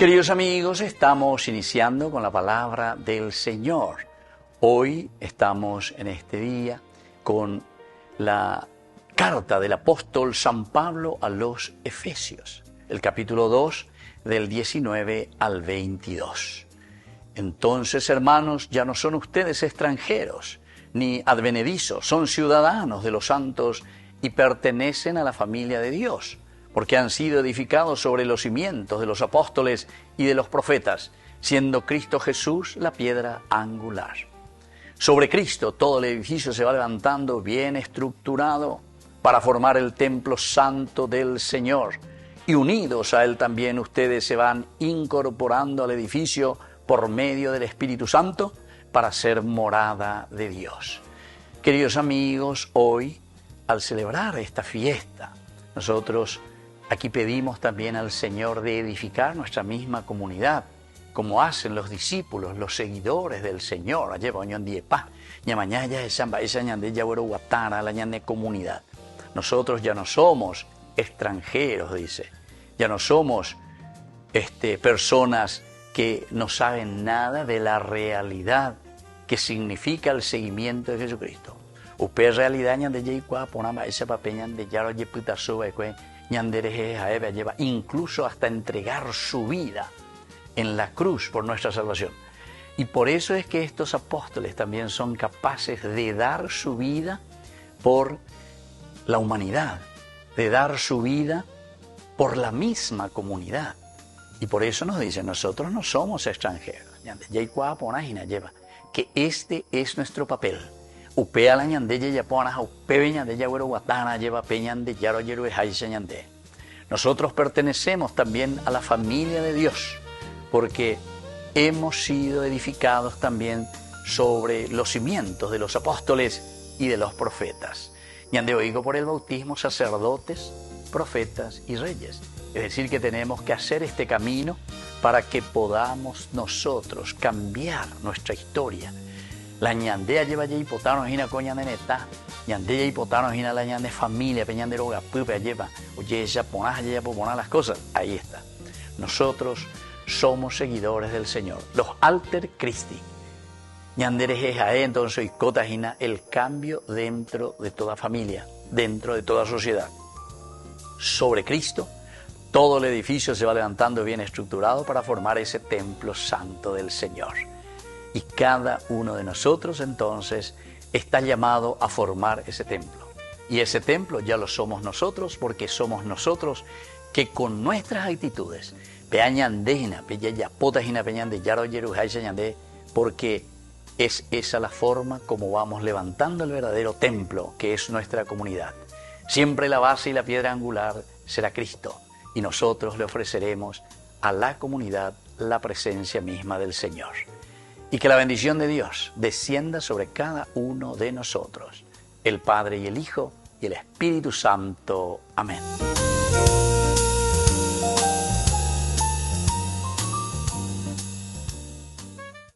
Queridos amigos, estamos iniciando con la palabra del Señor. Hoy estamos en este día con la carta del apóstol San Pablo a los Efesios, el capítulo 2, del 19 al 22. Entonces, hermanos, ya no son ustedes extranjeros ni advenedizos, son ciudadanos de los santos y pertenecen a la familia de Dios, porque han sido edificados sobre los cimientos de los apóstoles y de los profetas, siendo Cristo Jesús la piedra angular. Sobre Cristo todo el edificio se va levantando bien estructurado para formar el templo santo del Señor, y unidos a Él también ustedes se van incorporando al edificio por medio del Espíritu Santo para ser morada de Dios. Queridos amigos, hoy, al celebrar esta fiesta, nosotros aquí pedimos también al Señor de edificar nuestra misma comunidad, como hacen los discípulos, los seguidores del Señor. Nosotros ya no somos extranjeros, dice. Ya no somos personas que no saben nada de la realidad que significa el seguimiento de Jesucristo. Incluso hasta entregar su vida en la cruz por nuestra salvación. Y por eso es que estos apóstoles también son capaces de dar su vida por la humanidad, de dar su vida por la misma comunidad. Y por eso nos dicen, nosotros no somos extranjeros, que este es nuestro papel. Nosotros pertenecemos también a la familia de Dios, porque hemos sido edificados también sobre los cimientos de los apóstoles y de los profetas. Ñande oigo por el bautismo sacerdotes, profetas y reyes. Es decir, que tenemos que hacer este camino para que podamos nosotros cambiar nuestra historia. La ñandea lleva ya hipotano hina coña de neta, ñandea hipotano hina la ñande familia, peñan de roga, pupa lleva, oye, ya poner las cosas. Ahí está. Nosotros somos seguidores del Señor, los alter Christi. Ñandere jejae, entonces, cota hina, el cambio dentro de toda familia, dentro de toda sociedad. Sobre Cristo, todo el edificio se va levantando bien estructurado para formar ese templo santo del Señor. Y cada uno de nosotros entonces está llamado a formar ese templo. Y ese templo ya lo somos nosotros, porque somos nosotros que con nuestras actitudes, porque es esa la forma como vamos levantando el verdadero templo, que es nuestra comunidad. Siempre la base y la piedra angular será Cristo, y nosotros le ofreceremos a la comunidad la presencia misma del Señor. Y que la bendición de Dios descienda sobre cada uno de nosotros, el Padre y el Hijo y el Espíritu Santo. Amén.